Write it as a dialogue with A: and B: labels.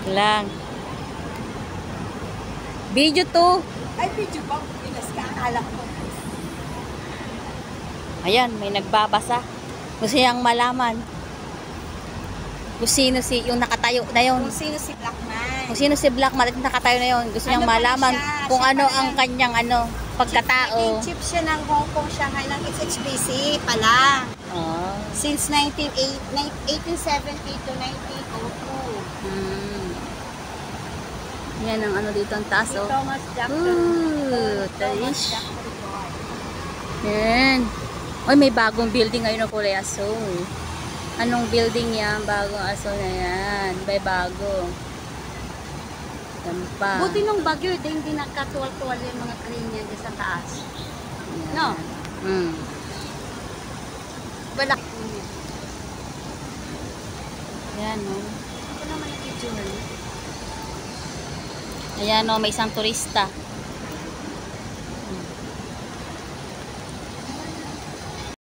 A: Lang. Video to.
B: Ay, video ba? Pinas ka, akala ko.
A: Ayan, may nagbabasa. Gusto niyang malaman. Kung sino si, yung nakatayo na yun.
B: Kung sino si Blackman.
A: Kung sino si Blackman at yung nakatayo na yun. Gusto niyang
B: Ano pala
A: malaman
B: siya?
A: kung
B: Siya
A: ano
B: pala
A: ang
B: yung
A: kanyang pagkatao.
B: Naging chief siya ng Hong Kong, Shanghai ng HSBC pala.
A: Oh.
B: Since 1870 to 1902.
A: Yan ang ano dito ang taas,
B: Si
A: oh.
B: Thomas Jackson.
A: Ooh,
B: Thomas
A: taish.
B: Jackson Boy.
A: Yan. Oy, may bagong building ngayon ng Kulay Asul. Anong building yan? Bagong asul na yan. May bago. Yan pa.
B: Buti nung bagyo, hindi nakatuwal-tuwal yung mga crane niya dyan sa taas.
A: Yan.
B: No? Wala.
A: Yan, oh.
B: Ako naman yung video na.
A: Ayan, oh, may isang turista.